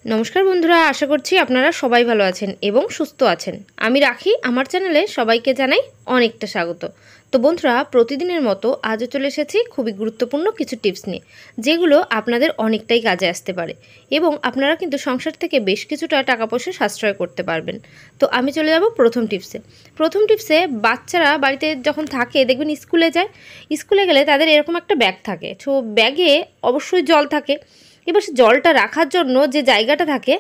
नमस्कार बंधुरा आशा करছি আপনারা সবাই ভালো আছেন এবং সুস্থ আছেন। আমি রাখি আমার চ্যানেলে সবাইকে জানাই অনেকটা স্বাগত। তো বন্ধুরা প্রতিদিনের মতো আজও চলে এসেছি খুবই গুরুত্বপূর্ণ কিছু টিপস নিয়ে, যেগুলো আপনাদের অনেকটাই কাজে আসতে পারে এবং আপনারা কিন্তু সংসার থেকে বেশ কিছুটা টাকা পয়সা সাশ্রয় করতে পারবেন। তো আমি চলে যাব প্রথম টিপসে। বাচ্চারা বাড়িতে যখন থাকে দেখবেন স্কুলে যায়, স্কুলে গেলে তাদের এরকম একটা ব্যাগ থাকে, তো ব্যাগে অবশ্যই জল থাকে। এবার জলটা রাখার জন্য যে জায়গাটা থাকে,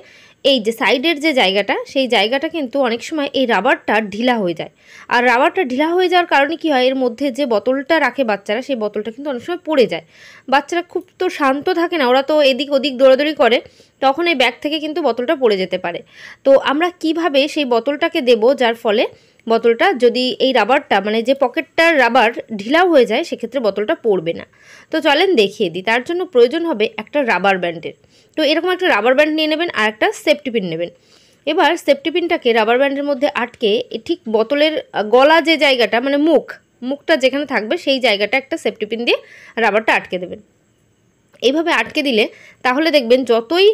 এই যে সাইডের যে জায়গাটা, সেই জায়গাটা কিন্তু অনেক সময় এই রাবারটা ঢিলা হয়ে যায়। আর রাবারটা ঢিলা হয়ে যাওয়ার কারণে কি হয়, এর মধ্যে যে বোতলটা রাখে বাচ্চারা, সেই বোতলটা কিন্তু অনেক সময় পড়ে যায়। বাচ্চারা খুব তো শান্ত থাকে না, ওরা তো এদিক ওদিক দৌড়াদৌড়ি করে, তখন এই ব্যাগ থেকে কিন্তু বোতলটা পড়ে যেতে পারে। তো আমরা কিভাবে সেই বোতলটাকে দেব, যার ফলে বোতলটা যদি এই রাবারটা মানে যে পকেটটার রাবার ঢিলাও হয়ে যায়, সেক্ষেত্রে বোতলটা পড়বে না। তো চলেন দেখিয়ে দিই। তার জন্য প্রয়োজন হবে একটা রাবার ব্যান্ডের। তো এরকম একটা রাবার ব্যান্ড নিয়ে নেবেন আর একটা সেফটি পিন নেবেন। এবার সেফটি পিনটাকে রাবার ব্যান্ডের মধ্যে আটকে ঠিক বোতলের গলা যে জায়গাটা মানে মুখটা যেখানে থাকবে, সেই জায়গাটা একটা সেফটি পিন দিয়ে রাবারটা আটকে দেবেন। এইভাবে আটকে দিলে তাহলে দেখবেন যতই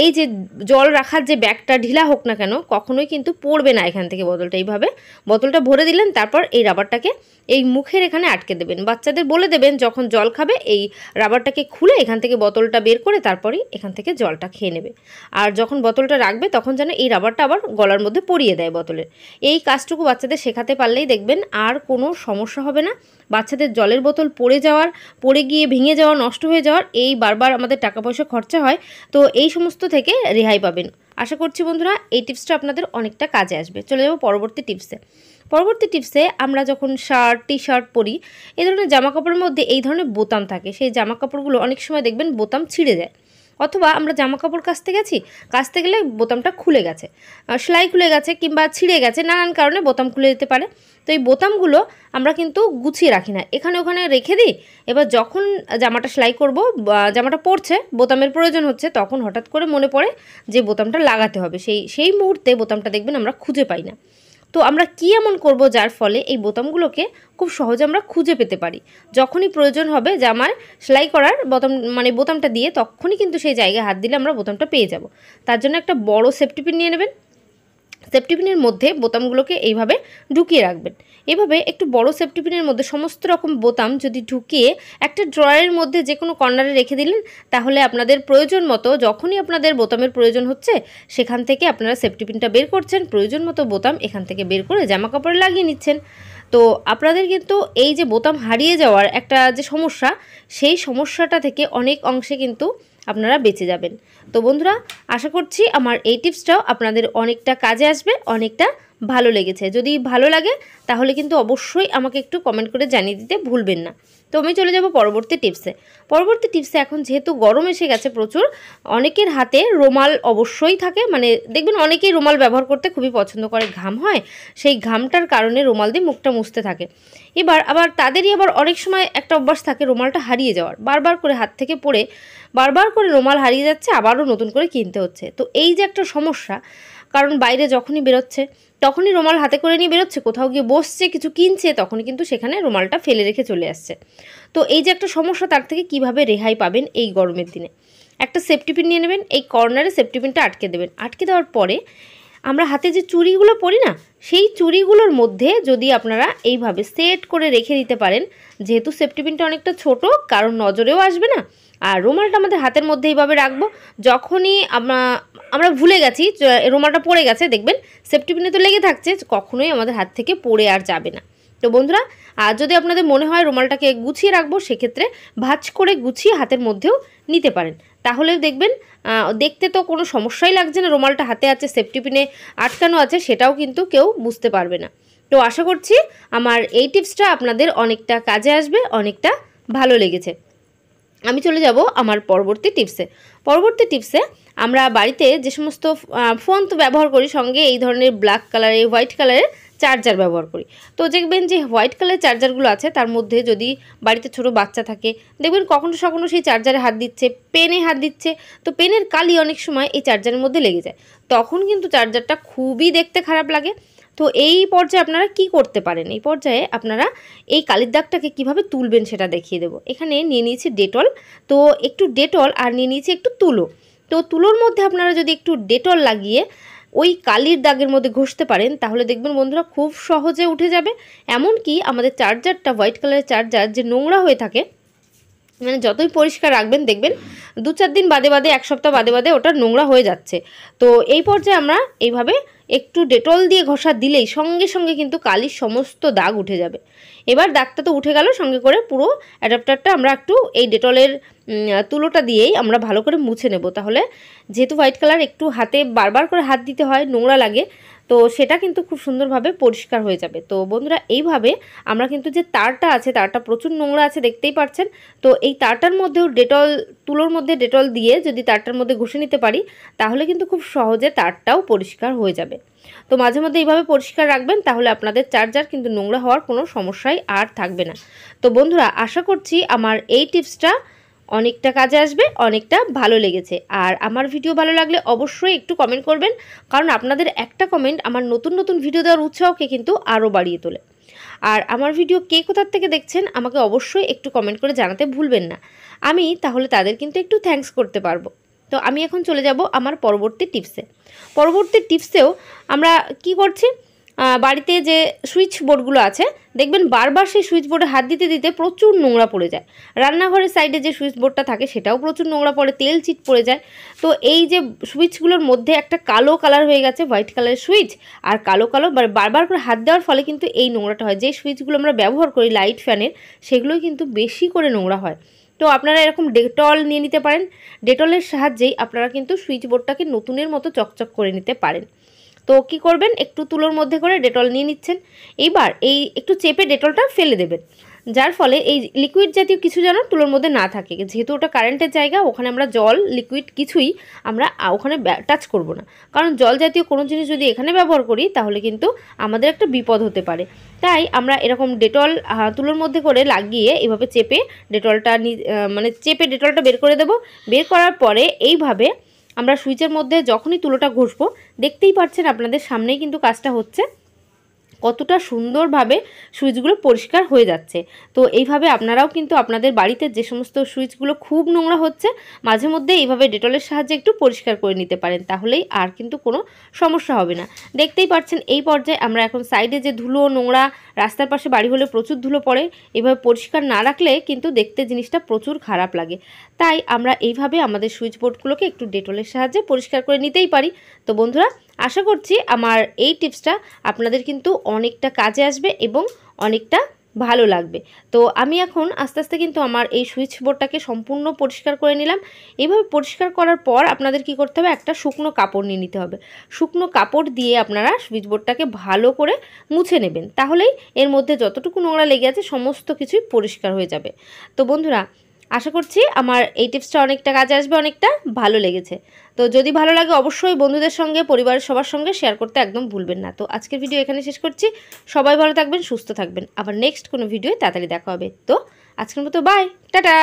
এই যে জল রাখার যে ব্যাগটা ঢিলা হোক না কেন, কখনোই কিন্তু পড়বে না এখান থেকে বোতলটা। এইভাবে বোতলটা ভরে দিলেন, তারপর এই রাবারটাকে এই মুখের এখানে আটকে দেবেন। বাচ্চাদের বলে দেবেন যখন জল খাবে এই রাবারটাকে খুলে এখান থেকে বোতলটা বের করে তারপরেই এখান থেকে জলটা খেয়ে নেবে। আর যখন বোতলটা রাখবে তখন যেন এই রাবারটা আবার গলার মধ্যে পরিয়ে দেয় বোতলের। এই কাজটুকু বাচ্চাদের শেখাতে পারলেই দেখবেন আর কোনো সমস্যা হবে না। বাচ্চাদের জলের বোতল পড়ে গিয়ে ভেঙে যাওয়া, নষ্ট হয়ে যাওয়ার এই বারবার আমাদের টাকা পয়সা খরচা হয়, তো এই সমস্ত থেকে রেহাই পাবেন। আশা করছি বন্ধুরা এই টিপসটা আপনাদের অনেকটা কাজে আসবে। চলে যাব পরবর্তী টিপসে। আমরা যখন শার্ট টি শার্ট পরি, এই ধরনের জামা কাপড়ের মধ্যে এই ধরনের বোতাম থাকে। সেই জামা কাপড়গুলো অনেক সময় দেখবেন বোতাম ছিঁড়ে যায়, অথবা আমরা জামা কাপড় কাচতে গেলে বোতামটা খুলে গেছে, সেলাই খুলে গেছে কিংবা ছিঁড়ে গেছে, নানান কারণে বোতাম খুলে যেতে পারে। তো এই বোতামগুলো আমরা কিন্তু গুছিয়ে রাখি না, এখানে ওখানে রেখে দিই। এবার যখন জামাটা সেলাই করব, জামাটা পরছে, বোতামের প্রয়োজন হচ্ছে, তখন হঠাৎ করে মনে পড়ে যে বোতামটা লাগাতে হবে। সেই মুহূর্তে বোতামটা দেখবেন আমরা খুঁজে পাই না। তো আমরা কী এমন করব যার ফলে এই বোতামগুলোকে খুব সহজে আমরা খুঁজে পেতে পারি। যখনই প্রয়োজন হবে জামার সেলাই করার বোতামটা দিয়ে, তখনই কিন্তু সেই জায়গায় হাত দিলে আমরা বোতামটা পেয়ে যাব। তার জন্য একটা বড় সেফটি পিন নিয়ে নেবেন। সেফটি পিনের মধ্যে বোতামগুলোকে এইভাবে ঢুকিয়ে রাখবেন। এভাবে একটু বড় সেফটি পিনের মধ্যে সমস্ত রকম বোতাম যদি ঢুকিয়ে একটা ড্রয়ারের মধ্যে যে কোনো কর্নারে রেখে দিলেন, তাহলে আপনাদের প্রয়োজন মতো যখনই আপনাদের বোতামের প্রয়োজন হচ্ছে, সেখান থেকে আপনারা সেফটি পিনটা বের করছেন, প্রয়োজন মতো বোতাম এখান থেকে বের করে জামা কাপড়ে লাগিয়ে নিচ্ছেন। তো আপনাদের কিন্তু এই যে বোতাম হারিয়ে যাওয়ার একটা যে সমস্যা, সেই সমস্যাটা থেকে অনেক অংশে কিন্তু আপনারা বেঁচে যাবেন। তো বন্ধুরা আশা করছি আমার এই টিপসটাও আপনাদের অনেকটা কাজে আসবে, অনেকটা ভালো লেগেছে। যদি ভালো লাগে তাহলে কিন্তু অবশ্যই আমাকে একটু কমেন্ট করে জানিয়ে দিতে ভুলবেন না। তো আমি চলে যাব পরবর্তী টিপসে। এখন যেহেতু গরম এসে গেছে প্রচুর, অনেকের হাতে রুমাল অবশ্যই থাকে, মানে দেখবেন অনেকেই রুমাল ব্যবহার করতে খুবই পছন্দ করে, ঘাম হয়, সেই ঘামটার কারণে রুমাল দিয়ে মুখটা মুছতে থাকে। আবার তাদেরই অনেক সময় একটা অভ্যাস থাকে রুমালটা হারিয়ে যাওয়ার, বারবার করে হাত থেকে পড়ে বারবার করে রুমাল হারিয়ে যাচ্ছে, আবারও নতুন করে কিনতে হচ্ছে। তো এই যে একটা সমস্যা, কারণ বাইরে যখনই বেরোচ্ছে তখনই রুমাল হাতে করে নিয়ে বেরোচ্ছে, কোথাও গিয়ে বসছে কিছু কিনছে, তখনই কিন্তু সেখানে রুমালটা ফেলে রেখে চলে আসছে। তো এই যে একটা সমস্যা, তার থেকে কিভাবে রেহাই পাবেন এই গরমের দিনে, একটা সেফটি পিন নিয়ে নেবেন, এই কর্নারে সেফটি পিনটা আটকে দেবেন। আটকে দেওয়ার পরে আমরা হাতে যে চুড়িগুলো পরি না, সেই চুড়িগুলোর মধ্যে যদি আপনারা এইভাবে সেট করে রেখে দিতে পারেন, যেহেতু সেফটি পিনটা অনেকটা ছোট, কারণ নজরেও আসবে না, আর রুমালটা আমাদের হাতের মধ্যে এইভাবে রাখবো। যখনই আমরা ভুলে গেছি রুমালটা পড়ে গেছে, দেখবেন সেফটি পিনে তো লেগে থাকছে, কখনোই আমাদের হাত থেকে পড়ে আর যাবে না। তো বন্ধুরা আর যদি আপনাদের মনে হয় রুমালটাকে গুছিয়ে রাখবো, সেক্ষেত্রে ভাঁজ করে গুছিয়ে হাতের মধ্যেও নিতে পারেন, তাহলে দেখবেন দেখতে তো কোনো সমস্যাই লাগছে না, রুমালটা হাতে আছে, সেফটি পিনে আটকানো আছে, সেটাও কিন্তু কেউ বুঝতে পারবে না। তো আশা করছি আমার এই টিপসটা আপনাদের অনেকটা কাজে আসবে, অনেকটা ভালো লেগেছে। আমি চলে যাব আমার পরবর্তী টিপসে। আমরা বাড়িতে যে সমস্ত ফোন তো ব্যবহার করি, সঙ্গে এই ধরনের ব্ল্যাক কালারের, হোয়াইট কালারের চার্জার ব্যবহার করি। তো দেখবেন যে হোয়াইট কালারের চার্জারগুলো আছে, তার মধ্যে যদি বাড়িতে ছোট বাচ্চা থাকে, দেখবেন কখনো কখনো সেই চার্জারে হাত দিচ্ছে, পেনে হাত দিচ্ছে, তো পেনের কালি অনেক সময় এই চার্জারের মধ্যে লেগে যায়, তখন কিন্তু চার্জারটা খুবই দেখতে খারাপ লাগে। তো এই পর্যায়ে আপনারা কি করতে পারেন, এই পর্যায়ে আপনারা এই কালির দাগটাকে কীভাবে তুলবেন সেটা দেখিয়ে দেবো। এখানে নিয়ে নিয়েছি ডেটল, তো একটু ডেটল আর নিয়ে নিয়েছি একটু তুলো। তো তুলোর মধ্যে আপনারা যদি একটু ডেটল লাগিয়ে ওই কালির দাগের মধ্যে ঘষতে পারেন তাহলে দেখবেন বন্ধুরা খুব সহজে উঠে যাবে। এমনকি আমাদের চার্জারটা, হোয়াইট কালারের চার্জার যে নোংরা হয়ে থাকে, মানে যতই পরিষ্কার রাখবেন দেখবেন 2-4 দিন বাদে বাদে, 1 সপ্তাহ বাদে বাদে ওটা নোংরা হয়ে যাচ্ছে। তো এই পর্যায়ে আমরা এইভাবে একটু ডেটল দিয়ে ঘষা দিলেই সঙ্গে সঙ্গে কিন্তু কালির সমস্ত দাগ উঠে যাবে। এবার দাগটা তো উঠে গেল, সঙ্গে করে পুরো অ্যাডাপ্টারটা আমরা একটু এই ডেটলের তুলোটা দিয়েই আমরা ভালো করে মুছে নেব। তাহলে যেহেতু হোয়াইট কালার একটু হাতে বারবার করে হাত দিতে হয়, নোংরা লাগে, তো সেটা কিন্তু খুব সুন্দরভাবে পরিষ্কার হয়ে যাবে। তো বন্ধুরা এইভাবে আমরা কিন্তু যে তারটা আছে, তারটা প্রচুর নোংরা আছে দেখতেই পাচ্ছেন। তো এই তারটার মধ্যেও ডেটল, তুলোর মধ্যে ডেটল দিয়ে যদি তারটার মধ্যে ঘষে নিতে পারি তাহলে কিন্তু খুব সহজে তারটাও পরিষ্কার হয়ে যাবে। তো মাঝে মধ্যে এইভাবে পরিষ্কার রাখবেন, তাহলে আপনাদের চার্জার কিন্তু নোংরা হওয়ার কোনো সমস্যাই আর থাকবে না। তো বন্ধুরা আশা করছি আমার এই টিপসটা অনেকটা কাজে আসবে, অনেকটা ভালো লেগেছে। আর আমার ভিডিও ভালো লাগলে অবশ্যই একটু কমেন্ট করবেন, কারণ আপনাদের একটা কমেন্ট আমার নতুন নতুন ভিডিও দেওয়ার উৎসাহকে কিন্তু আরও বাড়িয়ে তোলে। আর আমার ভিডিও কে কোথার থেকে দেখছেন আমাকে অবশ্যই একটু কমেন্ট করে জানাতে ভুলবেন না, আমি তাহলে তাদের কিন্তু একটু থ্যাঙ্কস করতে পারবো। তো আমি এখন চলে যাব আমার পরবর্তী টিপসে। পরবর্তী টিপসেও আমরা কি করছি, বাড়িতে যে সুইচ বোর্ডগুলো আছে দেখবেন বারবার সেই সুইচ বোর্ডে হাত দিতে দিতে প্রচুর নোংরা পড়ে যায়। রান্নাঘরের সাইডে যে সুইচ বোর্ডটা থাকে সেটাও প্রচুর নোংরা পড়ে, তেল চিট পড়ে যায়। তো এই যে সুইচগুলোর মধ্যে একটা কালো কালার হয়ে গেছে, হোয়াইট কালারের সুইচ আর কালো কালো বারবার করে হাত দেওয়ার ফলে কিন্তু এই নোংরাটা হয়। যে সুইচগুলো আমরা ব্যবহার করি লাইট ফ্যানের, সেগুলোই কিন্তু বেশি করে নোংরা হয়। তো আপনারা এরকম ডেটল নিয়ে নিতে পারেন, ডেটলের সাহায্যেই আপনারা কিন্তু সুইচ বোর্ডটাকে নতুনের মতো চকচক করে নিতে পারেন। তো কি করবেন, একটু তুলোর মধ্যে করে ডেটল নিয়ে নিচ্ছেন, এইবার এই একটু চেপে ডেটলটা ফেলে দেবেন, যার ফলে এই লিকুইড জাতীয় কিছু যেন তুলোর মধ্যে না থাকে। যেহেতু ওটা কারেন্টের জায়গা, ওখানে আমরা জল, লিকুইড কিছুই আমরা ওখানে টাচ করব না, কারণ জল জাতীয় কোনো জিনিস যদি এখানে ব্যবহার করি তাহলে কিন্তু আমাদের একটা বিপদ হতে পারে। তাই আমরা এরকম ডেটল তুলোর মধ্যে করে লাগিয়ে এভাবে চেপে ডেটলটা চেপে ডেটলটা বের করে দেব। বের করার পরে এইভাবে আমরা সুইচের মধ্যে যখনই তুলোটা ঘষবো, দেখতেই পাচ্ছেন আপনাদের সামনেই কিন্তু কাজটা হচ্ছে, কতটা সুন্দরভাবে সুইচগুলো পরিষ্কার হয়ে যাচ্ছে। তো এইভাবে আপনারাও কিন্তু আপনাদের বাড়িতে যে সমস্ত সুইচগুলো খুব নোংরা হচ্ছে মাঝে মধ্যে এইভাবে ডেটলের সাহায্যে একটু পরিষ্কার করে নিতে পারেন, তাহলেই আর কিন্তু কোনো সমস্যা হবে না। দেখতেই পাচ্ছেন এই পর্যায়ে আমরা এখন সাইডে যে ধুলো নোংরা, রাস্তার পাশে বাড়ি হলে প্রচুর ধুলো পড়ে, এইভাবে পরিষ্কার না রাখলে কিন্তু দেখতে জিনিসটা প্রচুর খারাপ লাগে। তাই আমরা এইভাবে আমাদের সুইচ বোর্ডগুলোকে একটু ডেটলের সাহায্যে পরিষ্কার করে নিতেই পারি। তো বন্ধুরা আশা করছি আমার এই টিপসটা আপনাদের কিন্তু অনেকটা কাজে আসবে এবং অনেকটা ভালো লাগবে। তো আমি এখন আস্তে আস্তে কিন্তু আমার এই সুইচ বোর্ডটাকে সম্পূর্ণ পরিষ্কার করে নিলাম। এইভাবে পরিষ্কার করার পর আপনাদের কি করতে হবে, একটা শুকনো কাপড় নিয়ে নিতে হবে। শুকনো কাপড় দিয়ে আপনারা সুইচ বোর্ডটাকে ভালো করে মুছে নেবেন, তাহলেই এর মধ্যে যতটুকু নোংরা লেগে আছে সমস্ত কিছুই পরিষ্কার হয়ে যাবে। তো বন্ধুরা আশা করছি আমার এই টিপসটা অনেকটা কাজে আসবে, অনেকটা ভালো লেগেছে। তো যদি ভালো লাগে অবশ্যই বন্ধুদের সঙ্গে, পরিবারের সবার সঙ্গে শেয়ার করতে একদম ভুলবেন না। তো আজকের ভিডিও এখানে শেষ করছি। সবাই ভালো থাকবেন, সুস্থ থাকবেন। আবার নেক্সট কোনো ভিডিওয় তাড়াতাড়ি দেখা হবে। তো আজকের মতো বাই, টাটা।